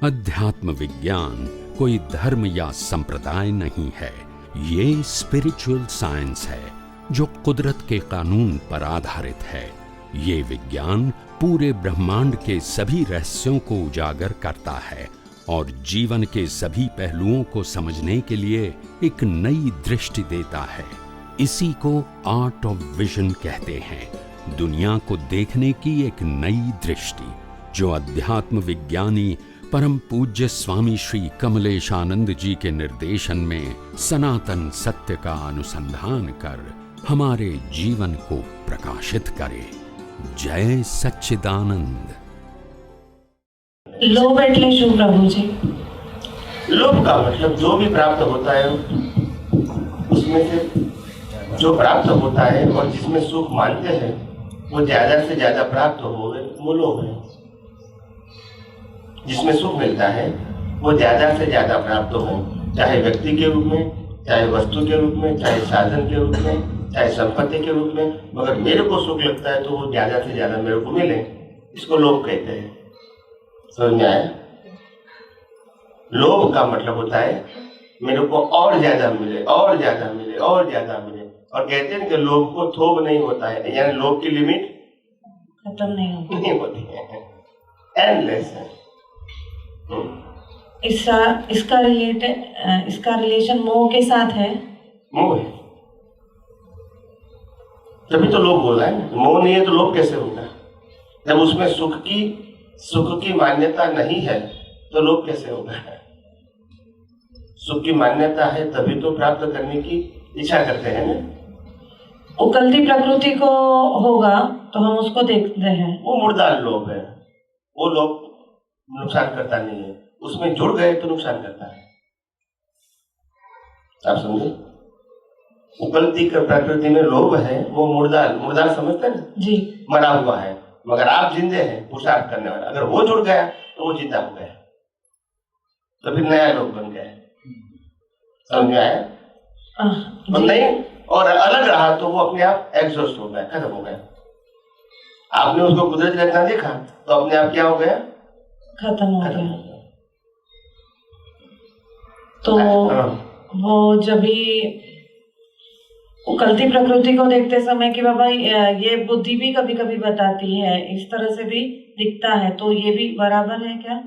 अध्यात्म विज्ञान कोई धर्म या संप्रदाय नहीं है, ये स्पिरिचुअल साइंस है जो कुदरत के कानून पर आधारित है। ये विज्ञान पूरे ब्रह्मांड के सभी रहस्यों को उजागर करता है और जीवन के सभी पहलुओं को समझने के लिए एक नई दृष्टि देता है। इसी को आर्ट ऑफ विजन कहते हैं, दुनिया को देखने की एक नई दृष्टि, जो अध्यात्म विज्ञानी परम पूज्य स्वामी श्री कमलेशानंद जी के निर्देशन में सनातन सत्य का अनुसंधान कर हमारे जीवन को प्रकाशित करे। जय सच्चिदानंद। लोभ એટલે શું પ્રભુજી? लोभ का मतलब जो भी प्राप्त होता है उसमें से जो प्राप्त होता है और जिसमें सुख मानते हैं वो ज्यादा से ज्यादा प्राप्त हो वो लोभ है। जिसमें सुख मिलता है वो ज्यादा से ज्यादा प्राप्त हो, चाहे व्यक्ति के रूप में, चाहे वस्तु के रूप में, चाहे साधन के रूप में, चाहे संपत्ति के रूप में, मगर मेरे को सुख लगता है तो वो ज्यादा से ज्यादा मेरे को मिले, इसको लोभ कहते हैं। समझ में आया? लोभ का मतलब होता है मेरे को और ज्यादा मिले, और ज्यादा मिले, और ज्यादा मिले। और कहते हैं कि लोभ को थोक नहीं होता है, यानी लोभ की लिमिट खत्म नहीं होती है, एंडलेस है। इसका रिलेशन मोह के साथ है। मोह है, तभी तो लोभ बोल रहा है ना। मोह नहीं है तो लोभ कैसे होगा? जब उसमें सुख की मान्यता नहीं है तो लोभ कैसे होगा? सुख की मान्यता है तभी तो प्राप्त करने की इच्छा करते हैं ना। उकलती प्रकृति को होगा तो हम उसको देखते हैं, वो मुर्दार लोभ है। वो लोभ नुकसान करता नहीं है, उसमें जुड़ गए तो नुकसान करता है। आप समझे? उकलती प्रकृति में लोभ है, वो मुर्दार समझते हैं ना जी, मरा हुआ है, मगर आप जिंदे हैं पुरुषार्थ करने वाला। अगर वो जुड़ गया तो वो जिंदा हो गया, तो फिर नया लोभ बन गया। समझ में आया? और नहीं, और अलग रहा तो वो अपने आप एग्जॉस्ट हो गया, खत्म हो गया। आपने उसको कुदरती रचना देखा तो अपने आप क्या हो गया? खत्म हो गया। तो वो जब भी उकलती प्रकृति को देखते समय कि बाबा ये बुद्धि भी कभी कभी बताती है, इस तरह से भी दिखता है, तो ये भी बराबर है क्या?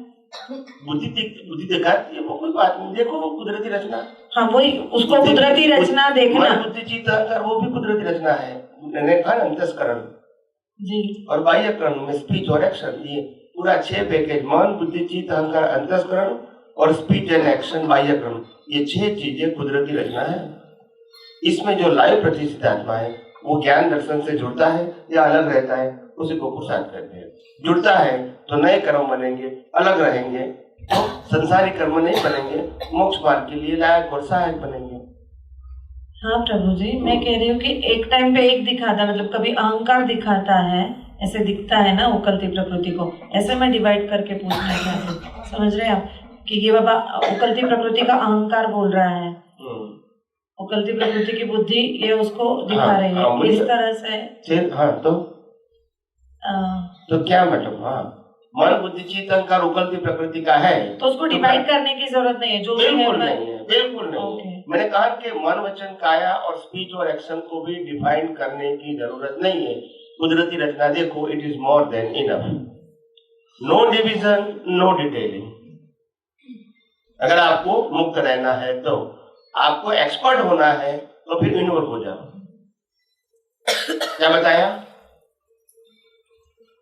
बुद्धि दिखाती है, वो कोई बात नहीं। देखो वो कुदरती रचना, हाँ वही, उसको कुदरती रचना देखना। बुद्धि चित्त अहंकार वो भी कुदरती रचना है। मैंने कहा अंतस्करण जी, और बाह्यकरण में स्पीच और एक्शन, ये पूरा 6 पैकेज, मन बुद्धि चित्त अहंकार अंतस्करण और स्पीच एंड एक्शन बाह्यकरण, ये 6 चीजें कुदरती रचना है। इसमें जो लाइव प्रतिष्ठित आत्मा है वो ज्ञान दर्शन से जुड़ता है या अलग रहता है, उसी को पुरुषार्थ कहते हैं। जुड़ता है तो नए कर्म बनेंगे, अलग रहेंगे तो संसारी कर्म नहीं बनेंगे, मोक्ष मार्ग के लिए लायक और सहायक बनेंगे। हाँ प्रभु जी, मैं कह रही हूँ कि एक टाइम पे एक दिखाता, मतलब कभी अहंकार दिखाता है, ऐसे दिखता है ना उकलती प्रकृति को, ऐसे मैं डिवाइड करके पूछना चाहती। समझ रहे हैं आप कि ये बाबा उकलती प्रकृति का अहंकार बोल रहा है, उकलती प्रकृति की बुद्धि ये उसको दिखा रही है, इस तरह से। हाँ तो क्या मतलब? हाँ, मन बुद्धि चित्त अहंकार उकलती प्रकृति का है तो उसको डिवाइड करने की जरूरत नहीं है, जो भी है बिल्कुल नहीं है। मैंने कहा कि मन वचन काया और स्पीच और एक्शन को भी डिफाइन करने की जरूरत नहीं है। कुदरती रचना देखो, it is more than enough. No division, no detailing. अगर आपको मुक्त रहना है तो आपको एक्सपर्ट होना है तो फिर इन्वॉल्व हो जाओ। क्या बताया?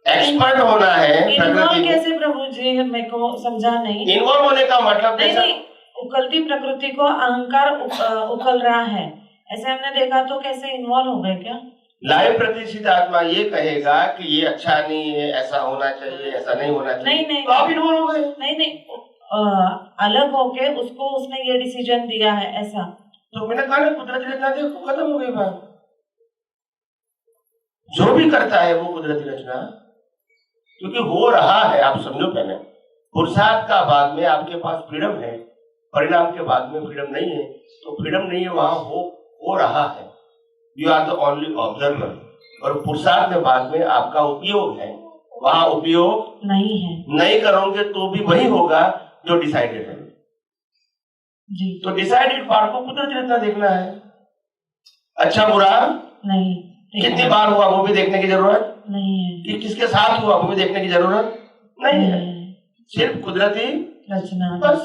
एक्सपर्ट होना है प्रकृति। कैसे प्रभु जी, मेरे को समझा नहीं। इन्वॉल्व होने का मतलब नहीं, उकलती प्रकृति को अहंकार उकल रहा है, ऐसे हमने देखा, तो कैसे इन्वॉल्व हो गए क्या? लाइव प्रतिष्ठित आत्मा ये कहेगा कि ये अच्छा नहीं है, ऐसा होना चाहिए, ऐसा नहीं होना चाहिए, नहीं, तो आप इन्वॉल्व हो गए। नहीं, अलग होके उसको उसने ये डिसीजन दिया है, ऐसा। तो मैंने कहा कुदरती रचना देखो, खत्म हो गई बात। जो भी करता है वो कुदरती रचना, क्योंकि हो रहा है। आप समझो, पहले पुरुषार्थ का भाग में आपके पास फ्रीडम है, परिणाम के भाग में फ्रीडम नहीं है, तो फ्रीडम नहीं है, वहां हो रहा है। You are the only observer. और पुरुषार्थ के भाग में आपका उपयोग है, वहां उपयोग नहीं है नहीं करोगे तो भी वही होगा जो डिसाइडेड है। जी। तो डिसाइडेड पार्ट को कुदरती रचना देखना है। अच्छा बुरा नहीं कितनी बार हुआ वो भी देखने की जरूरत नहीं है कि किसके साथ हुआ वो भी देखने की जरूरत नहीं है। सिर्फ कुदरती रचना बस।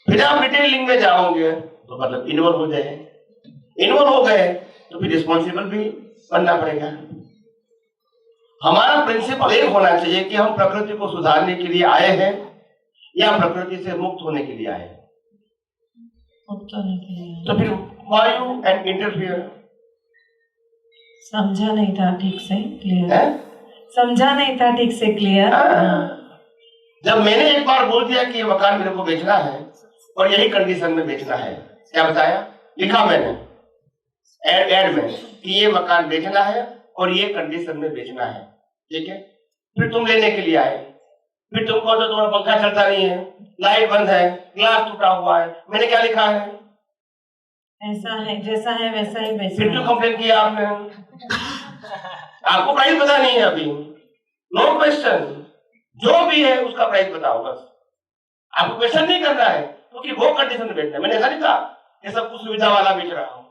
फिर आप डिटेलिंग में जाओगे तो मतलब इन्वॉल्व हो जाए, इन्वॉल्व हो गए तो फिर रिस्पॉन्सिबल भी बनना पड़ेगा। हमारा प्रिंसिपल एक होना चाहिए कि हम प्रकृति को सुधारने के लिए आए हैं या प्रकृति से मुक्त होने के लिए आए हैं। मुक्त होने के लिए। तो फिर why you and interfere? समझा नहीं था ठीक से क्लियर है? समझा नहीं था ठीक से क्लियर। जब मैंने एक बार बोल दिया कि ये मकान मेरे को बेचना है और यही कंडीशन में बेचना है, क्या बताया, लिखा मैंने एड में कि ये मकान बेचना है और ये कंडीशन में बेचना है, ठीक है। फिर तुम लेने के लिए आए, फिर तुम कहो तो तुम्हारा पंखा चलता नहीं है, लाइट बंद है, ग्लास टूटा हुआ है, मैंने क्या लिखा है, ऐसा है जैसा है वैसा ही वैसा। फिर क्यों कंप्लेन किया आपने? आपको प्राइस पता नहीं है अभी, नो क्वेश्चन, जो भी है उसका प्राइस बताओ बस। आपको क्वेश्चन नहीं करना है क्योंकि वो कंडीशन में बेचना है। मैंने ऐसा नहीं कहा कि सब कुछ सुविधा वाला बेच रहा हूं,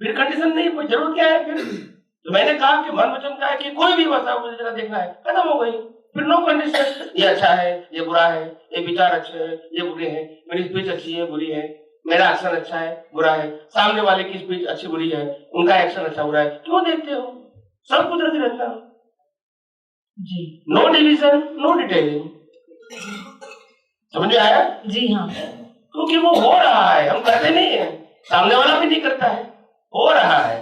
फिर कंडीशन नहीं, कोई जरूरत क्या है फिर। तो मैंने कहा कि मन वचन का है कि कोई भी वस्तु मुझे जरा देखना है, खत्म हो गई, फिर नो कंडीशन। ये अच्छा है, ये बुरा है, ये विचार अच्छे है, ये बुरे हैं, मेरी स्पीच अच्छी है बुरी है, मेरा एक्शन अच्छा है बुरा है, सामने वाले की स्पीच अच्छी बुरी है, उनका एक्शन अच्छा बुरा है, क्यों देखते हो? सब कुदरती रहता है जी। No division no detailing. समझ में आया? जी हाँ। क्योंकि वो हो रहा है, हम करते नहीं है, सामने वाला भी नहीं करता है, हो रहा है,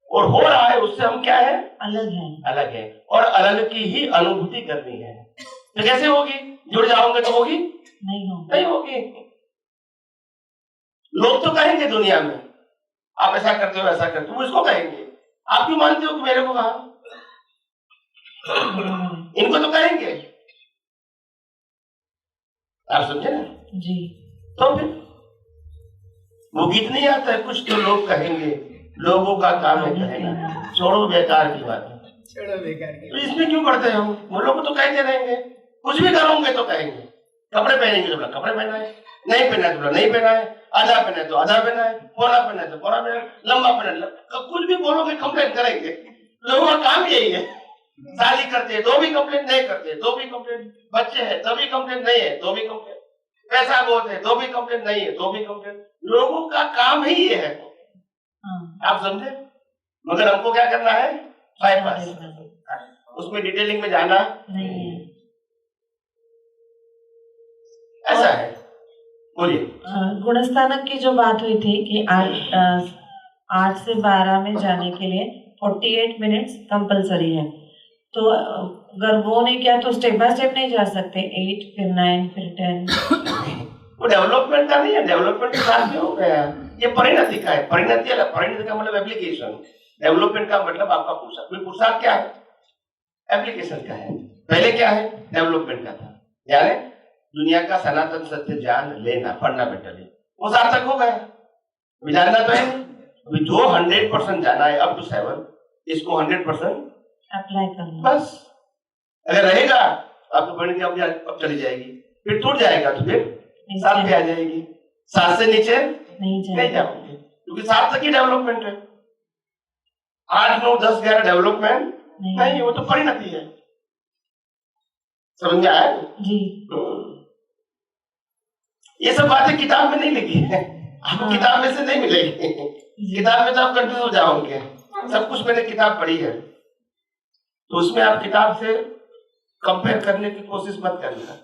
और हो रहा है उससे हम क्या है, अलग है, और अलग की ही अनुभूति करनी है। तो कैसे होगी? जुड़ जाओगे तो होगी? नहीं होगी। लोग तो कहेंगे दुनिया में आप ऐसा करते हो ऐसा करते हो, वो इसको कहेंगे, आप क्यों मानते हो कि मेरे को कहा? इनको तो कहेंगे, आप समझे ना जी। तो फिर वो गीत नहीं आता है, कुछ तो लोग कहेंगे, लोगों का काम है कहना, छोड़ो बेकार की बात है, छोड़ो बेकार की। तो इसमें क्यों पढ़ते हो? वो लोग तो कहते रहेंगे, कुछ भी करोगे तो कहेंगे। कपड़े पहनेंगे तो कपड़े पहना है, नहीं पहना है तो नहीं पहना है, आधा पहना है तो आधा पहना है, पोला पहना है तो पोला पहना है, लंबा पहना है, कुछ भी बोलोगे कंप्लेंट करेंगे। लोगों का काम यही है, शादी करते हैं तो भी कंप्लेंट, नहीं करते तो भी कंप्लेंट, बच्चे हैं तो भी कंप्लेंट, नहीं है तो भी कंप्लेंट, पैसा बहुत है तो भी कंप्लेंट, नहीं है तो भी कंप्लेंट। लोगों का काम ही ये है, आप समझे? मगर हमको क्या करना है, बाईपास, उसमें डिटेलिंग में जाना नहीं है। ऐसा है। बोलिए। गुणस्थानक की जो बात हुई थी कि 8 से 12 में जाने के लिए 48 मिनट्स कंपलसरी है, तो अगर वो नहीं किया तो स्टेप बाय स्टेप नहीं जा सकते, 8 फिर 9 फिर 10। वो डेवलपमेंट का नहीं है, डेवलपमेंट के साथ में हो गया, ये परिणति का है। परिणति अलग, परिणति का मतलब एप्लीकेशन, डेवलपमेंट का मतलब आपका पुरुषार्थ। पुरुषार्थ क्या है? एप्लीकेशन का है। पहले क्या है? डेवलपमेंट का था, यानी दुनिया का सनातन सत्य जान लेना, पढ़ना बेटा ले, वो सार्थक हो गया। अभी जानना तो है, अभी जो 100% जाना है अप टू 7, इसको 100% अप्लाई करना बस। अगर रहेगा आपको परिणति अब चली जाएगी, फिर टूट जाएगा तो फिर 7 पे आ जाएगी, 7 से नीचे नहीं जाओगे, क्योंकि 7 तक ही डेवलपमेंट है। 8, 9, 10, 11 डेवलपमेंट नहीं, वो तो परिणति है। समझ में आया जी? ये सब बातें किताब में नहीं लिखी है, आपको किताब में से नहीं मिलेगी। किताब में तो आप कंफ्यूज हो जाओगे। सब कुछ मैंने किताब पढ़ी है, तो उसमें आप किताब से कंपेयर करने की कोशिश मत करना,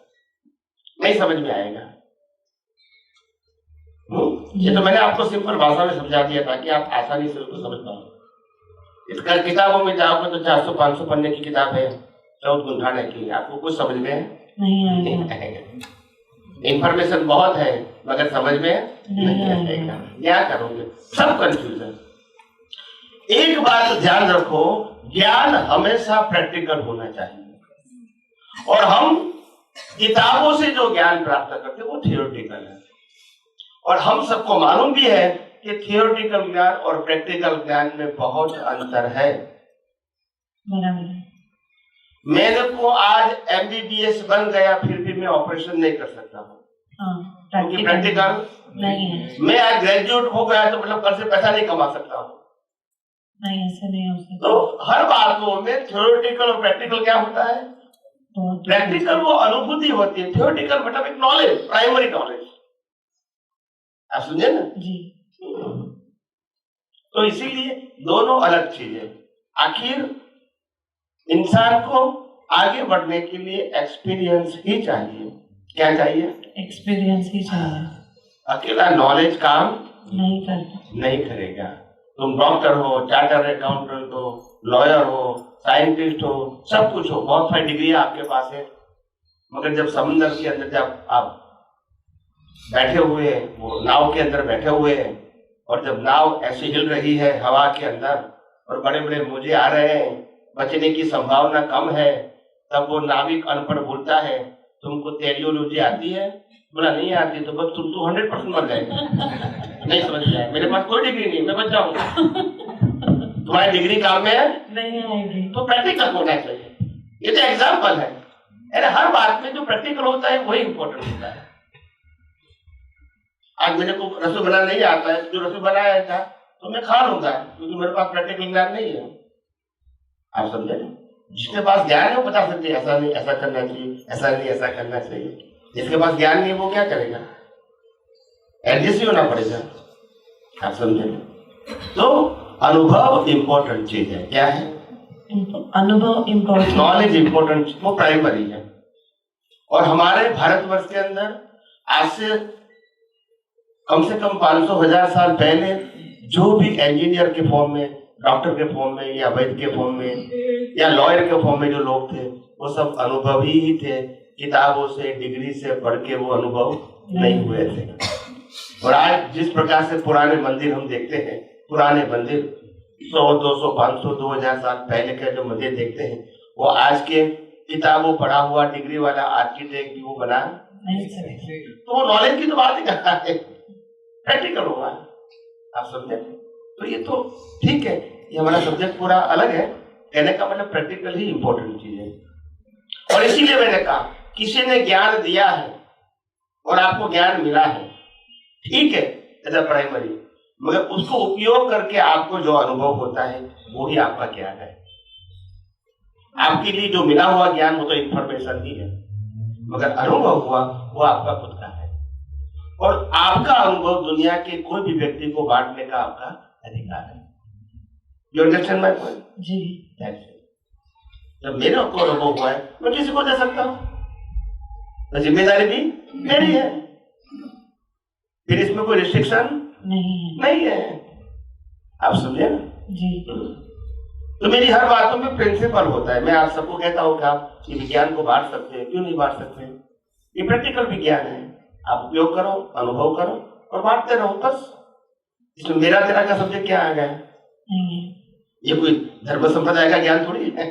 नहीं समझ में आएगा। ये तो मैंने आपको सिंपल भाषा में समझा दिया ताकि आप आसानी से उसको समझ पाओ। इसका किताबों में जाओगे तो 400-500 पन्ने की किताब है, 14 गुंठाने की, आपको कुछ समझ में नहीं आएगा। इंफॉर्मेशन बहुत है मगर समझ में नहीं आएगा, क्या करोगे? सब कंफ्यूजन। एक बात ध्यान रखो, ज्ञान हमेशा प्रैक्टिकल होना चाहिए, और हम किताबों से जो ज्ञान प्राप्त करते हैं वो थियोरेटिकल है। और हम सबको मालूम भी है कि थियोरेटिकल ज्ञान और प्रैक्टिकल ज्ञान में बहुत अंतर है। बराबर है। मेरे को आज MBBS बन गया फिर भी मैं ऑपरेशन नहीं कर सकता हूँ, हाँ, क्योंकि प्रैक्टिकल नहीं है। मैं आज ग्रेजुएट हो गया तो मतलब कल से पैसा नहीं कमा सकता हूँ। नहीं, ऐसे नहीं हो सकता। तो हर बातों में थ्योरेटिकल और प्रैक्टिकल क्या होता है? प्रैक्टिकल वो अनुभूति होती है, थ्योरेटिकल मतलब एक नॉलेज, प्राइमरी नॉलेज। आप समझे ना जी। तो इसीलिए दोनों अलग चीजें। आखिर इंसान को आगे बढ़ने के लिए एक्सपीरियंस ही चाहिए। क्या चाहिए? एक्सपीरियंस ही चाहिए। अकेला नॉलेज काम नहीं करता। नहीं करेगा। तुम डॉक्टर हो, चार्टर अकाउंटेंट हो, लॉयर हो, साइंटिस्ट हो, सब कुछ हो, बहुत सारी डिग्री आपके पास है, मगर जब समुद्र के अंदर जब आप बैठे हुए हैं, वो नाव के अंदर बैठे हुए हैं, और जब नाव ऐसी हिल रही है हवा के अंदर और बड़े बड़े मोजे आ रहे हैं, बचने की संभावना कम है, तब वो नाविक अनपढ़ बोलता है, तुमको टेलियोलॉजी आती है? बोला नहीं आती। तो बस तुम तो 100% मर जाएगा। नहीं समझ जाए, मेरे पास कोई डिग्री नहीं, मैं बच जाऊंगा। तुम्हारी डिग्री काम में है? नहीं आएगी। तो प्रैक्टिकल होना चाहिए। ये तो एग्जाम्पल है। अरे हर बात में जो प्रैक्टिकल होता है वही इंपॉर्टेंट होता है। आज मेरे को रसोई बनाना नहीं आता है, जो रसोई बनाया था तो मैं खा लूंगा, क्योंकि मेरे पास प्रैक्टिकल ज्ञान नहीं है। आप समझे? जिसके पास ज्ञान है वो बता सकते हैं ऐसा नहीं ऐसा करना चाहिए, ऐसा नहीं ऐसा करना चाहिए। जिसके पास ज्ञान नहीं वो क्या करेगा? एडजस्ट ही होना पड़ेगा। आप समझे? तो अनुभव इंपॉर्टेंट चीज है। क्या है? अनुभव इम्पोर्टेंट, नॉलेज इंपॉर्टेंट, वो प्राइमरी है। और हमारे भारतवर्ष के अंदर आज से कम 500,000 साल पहले जो भी इंजीनियर के फॉर्म में, डॉक्टर के फॉर्म में, या वैद्य के फॉर्म में, या लॉयर के फॉर्म में जो लोग थे, वो सब अनुभवी ही थे। किताबों से, डिग्री से पढ़ के वो अनुभव नहीं हुए थे। और आज जिस प्रकार से पुराने मंदिर हम देखते हैं, पुराने मंदिर 100, 200, 500, 2000 साल पहले के जो मंदिर देखते हैं, वो आज के किताबों पढ़ा हुआ डिग्री वाला आर्किटेक्ट भी वो बना नहीं सकते। तो वो नॉलेज की तो बात ही कहाँ है? प्रैक्टिकल होगा। आप समझे? तो ये तो ठीक है, ये हमारा सब्जेक्ट पूरा अलग है। कहने का मतलब प्रैक्टिकल ही इंपॉर्टेंट चीज है। और इसीलिए मैंने कहा किसी ने ज्ञान दिया है और आपको ज्ञान मिला है, ठीक है, एज अ प्राइमरी, मगर उसको उपयोग करके आपको जो अनुभव होता है वो ही आपका ज्ञान है। आपके लिए जो मिला हुआ ज्ञान वो तो इंफॉर्मेशन ही है, मगर अनुभव हुआ वो आपका खुद का है। और आपका अनुभव दुनिया के कोई भी व्यक्ति को बांटने का आपका अधिकार है। You understand my point? जी। जब मेरे को अनुभव हुआ है मैं किसी को दे सकता हूँ, तो जिम्मेदारी भी मेरी है। फिर इसमें कोई रिस्ट्रिक्शन नहीं है। आप समझे ना? जी। तो मेरी हर बातों में प्रिंसिपल होता है। मैं आप सबको कहता हूँ कि आप ये विज्ञान को बांट सकते हैं, क्यों नहीं बांट सकते? ये प्रैक्टिकल विज्ञान है, आप उपयोग करो, अनुभव करो और बांटते रहो, बस। इसमें मेरा तेरा का सब्जेक्ट क्या आ गया? नहीं है। ये कोई धर्म संप्रदाय का ज्ञान थोड़ी है,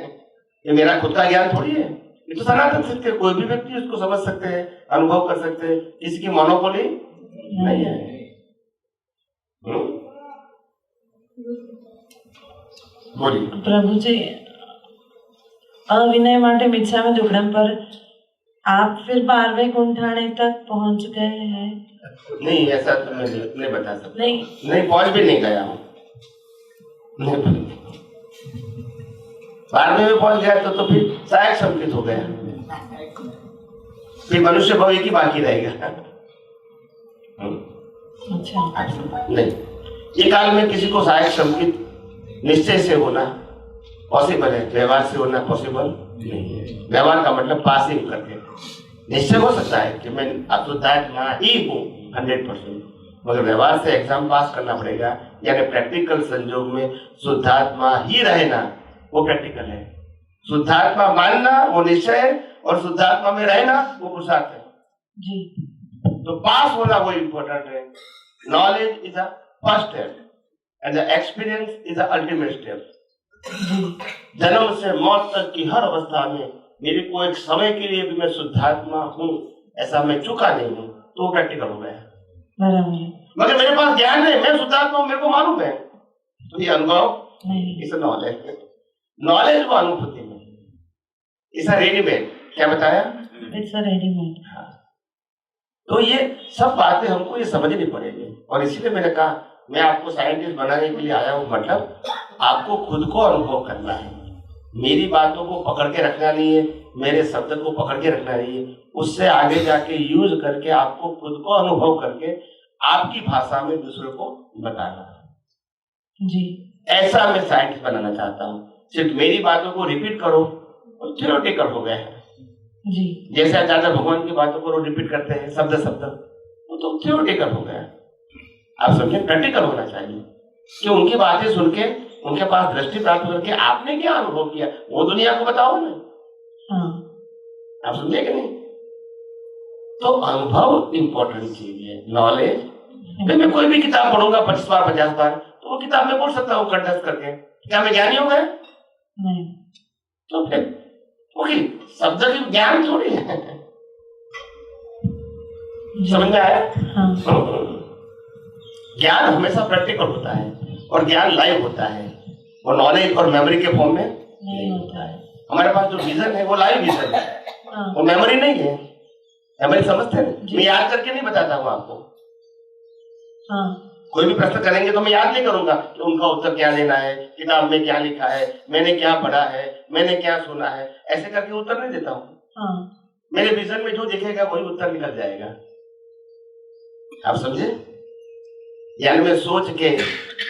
ये मेरा खुद का ज्ञान थोड़ी है। ये तो सनातन सत्य है, कोई भी व्यक्ति उसको समझ सकते हैं, अनुभव कर सकते हैं, किसी की मोनोपोली नहीं है। बोलिए। પ્રભુજી, અવિનય માટે મિચ્છામી દુક્કડમ પર आप फिर 12वें गुंठाने तक पहुंच गए हैं? नहीं, ऐसा तो मैं नहीं बता सकता। नहीं पहुंच भी नहीं गया हूँ। 12वें में पहुंच गया तो फिर सहायक संकेत हो गया, फिर मनुष्य भाव एक ही बाकी रहेगा। अच्छा। नहीं, ये काल में किसी को सहायक संकेत निश्चय से होना पॉसिबल है, व्यवहार से होना पॉसिबल नहीं है। व्यवहार का मतलब पासिंग करके निश्चय हो सकता है कि मैं अशुद्धात्मा ही हूँ 100%, मगर व्यवहार से एग्जाम पास करना पड़ेगा। यानी प्रैक्टिकल संजोग में शुद्धात्मा ही रहना वो प्रैक्टिकल है। शुद्धात्मा मानना वो निश्चय है, और शुद्धात्मा में रहना वो पुरुषार्थ है जी। तो पास होना वो इम्पोर्टेंट है। Knowledge is a first step and the experience is a ultimate step. जन्म से मौत तक की हर अवस्था में मेरे को एक समय के लिए भी मैं शुद्धात्मा हूँ ऐसा मैं चुका नहीं हूँ, तो प्रैक्टिकल हो गया। मगर मेरे पास ज्ञान है, मैं शुद्धात्मा हूँ, मेरे को मालूम है, तो ये अनुभव इस नॉलेज। नॉलेज वो अनुभूति में, इट्स अ रेडीमेड। क्या बताया? It's a readymade. हाँ। तो ये सब बातें हमको ये समझनी पड़ेगी, और इसीलिए मैंने कहा मैं आपको साइंटिस्ट बनाने के लिए आया हूँ। मतलब आपको खुद को अनुभव करना है, मेरी बातों को पकड़ के रखना नहीं है, मेरे शब्द को पकड़ के रखना नहीं है, उससे आगे जाके यूज करके आपको खुद को अनुभव करके आपकी भाषा में दूसरों को बताना है जी। ऐसा मैं साइंटिस्ट बनाना चाहता हूँ। सिर्फ मेरी बातों को रिपीट करो और थियोरेटिकल हो गया है जी। जैसे आचार्य भगवान की बातों को रिपीट करते हैं शब्द शब्द, वो तो थियोरेटिकल हो गया। आप समझे, प्रैक्टिकल होना चाहिए कि उनकी बातें सुन के उनके पास दृष्टि प्राप्त करके आपने क्या अनुभव किया वो दुनिया को बताओ ना। हाँ। आप समझे कि नहीं? तो अनुभव इंपॉर्टेंट चीज है। नॉलेज, मैं कोई भी किताब पढ़ूंगा 25 बार 50 बार तो वो किताब में बोल सकता हूँ कंठस्थ करके, क्या मैं ज्ञानी हो गया? नहीं। तो फिर ओके, शब्द की ज्ञान थोड़ी है। समझ में आया? हाँ। ज्ञान हमेशा प्रैक्टिकल होता है और ज्ञान लाइव होता है, और नॉलेज और मेमोरी के फॉर्म में नहीं होता है। हमारे पास जो विजन है वो लाइव विजन है, हाँ। वो मेमोरी नहीं है। मेमोरी समझते हैं? मैं याद करके नहीं बताता हूँ आपको। हाँ। कोई भी प्रश्न करेंगे तो मैं याद नहीं करूंगा कि उनका उत्तर क्या देना है, किताब में क्या लिखा है, मैंने क्या पढ़ा है, मैंने क्या सुना है, ऐसे करके उत्तर नहीं देता हूँ। हाँ। मेरे विजन में जो दिखेगा वही उत्तर निकल जाएगा। आप समझे? यानी मैं सोच के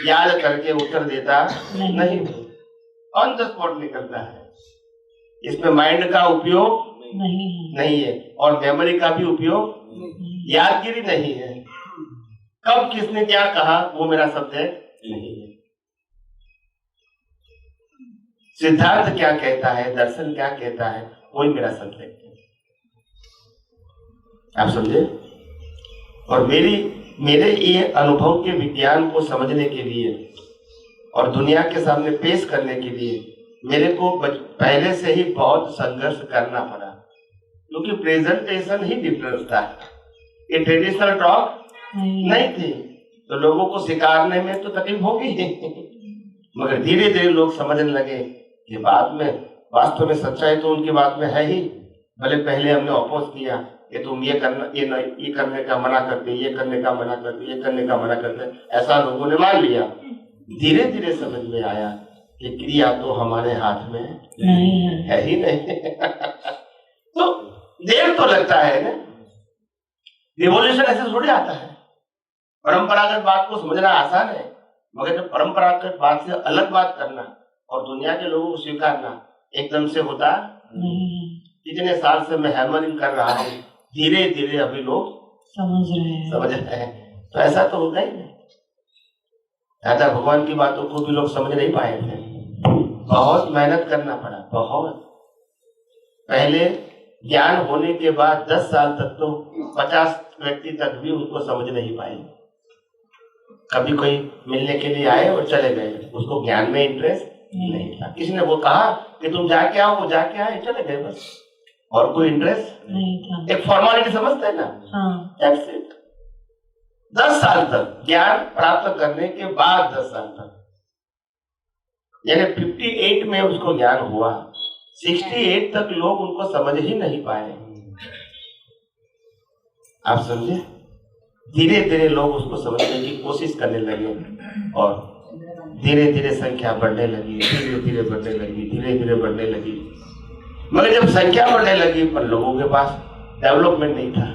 याद करके उत्तर देता नहीं, ऑन द स्पॉट निकलता है। इसमें माइंड का उपयोग नहीं है और मेमोरी का भी उपयोग, यादगिरी नहीं है। कब किसने क्या कहा वो मेरा सब्जेक्ट नहीं है। सिद्धांत क्या कहता है, दर्शन क्या कहता है, वही मेरा सब्जेक्ट है। आप समझे? और मेरे ये अनुभव के विज्ञान को समझने के लिए और दुनिया के सामने पेश करने के लिए मेरे को पहले से ही बहुत संघर्ष करना पड़ा, क्योंकि प्रेजेंटेशन ही डिफरेंस था। ये ट्रेडिशनल टॉक नहीं थी, तो लोगों को स्वीकारने में तो तकलीफ होगी। मगर धीरे धीरे लोग समझने लगे कि बाद में वास्तव में सच्चाई तो उनकी बात में है ही। भले पहले हमने अपोज किया कि तुम ये करना, ये करने का मना करते, ये करने का मना करते, ये करने का मना करते, ऐसा लोगों ने मान लिया। धीरे धीरे समझ में आया कि क्रिया तो हमारे हाथ में नहीं है ही नहीं। तो देर तो लगता है ना, रिवॉल्यूशन ऐसे थोड़ी आता है। परंपरागत बात को समझना आसान है, मगर जब परंपरागत बात से अलग बात करना और दुनिया के लोगों को स्वीकारना एकदम से होता नहीं। इतने साल से मैं हैमरिंग कर रहा हूँ, धीरे धीरे अभी लोग समझ रहे हैं। तो ऐसा तो होगा ही नहीं। राजा भगवान की बातों को भी लोग समझ नहीं पाए थे, बहुत मेहनत करना पड़ा, बहुत। पहले ज्ञान होने के बाद 10 साल तक तो 50 व्यक्ति तक भी उनको समझ नहीं पाए। कभी कोई मिलने के लिए आए और चले गए, उसको ज्ञान में इंटरेस्ट नहीं था। किसी ने वो कहा कि तुम जाके आओ, वो जाके आए, चले गए बस, और कोई इंटरेस्ट नहीं था। एक फॉर्मेलिटी समझते हैं ना। हाँ। That's it। 10 साल तक ज्ञान प्राप्त करने के बाद 10 साल तक, यानी 58 में उसको ज्ञान हुआ, 68 तक लोग उनको समझ ही नहीं पाए। आप समझे? धीरे धीरे लोग उसको समझने की कोशिश करने लगे और धीरे धीरे संख्या बढ़ने लगी, धीरे धीरे बढ़ने लगी, धीरे धीरे बढ़ने लगी। मगर जब संख्या बढ़ने लगी पर लोगों के पास डेवलपमेंट नहीं था।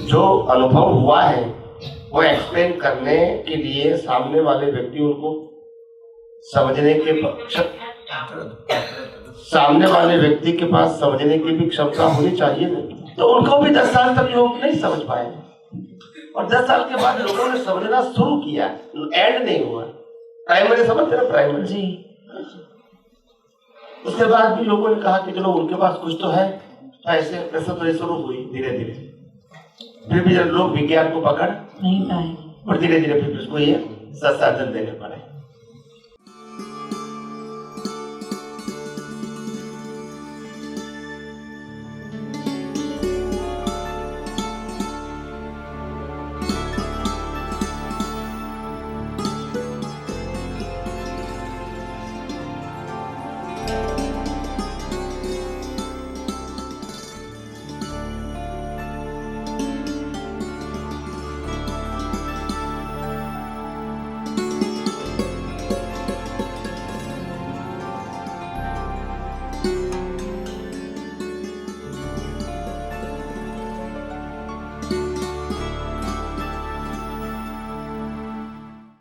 जो अनुभव हुआ है वो एक्सप्लेन करने के लिए सामने वाले व्यक्ति उनको समझने के सामने वाले व्यक्ति के पास समझने की भी क्षमता होनी चाहिए ना। तो उनको भी 10 साल तक लोग नहीं समझ पाए, और 10 साल के बाद लोगों ने समझना शुरू किया, एंड नहीं हुआ। प्राइमरी समझते ना, प्राइमरी जी। उसके बाद भी लोगों ने कहा कि चलो उनके पास कुछ तो है, ऐसे प्रश्न शुरू हुई धीरे धीरे। फिर भी लोग विज्ञान को पकड़ नहीं पाए और धीरे धीरे फिर उसको ये संसाधन देने पड़े।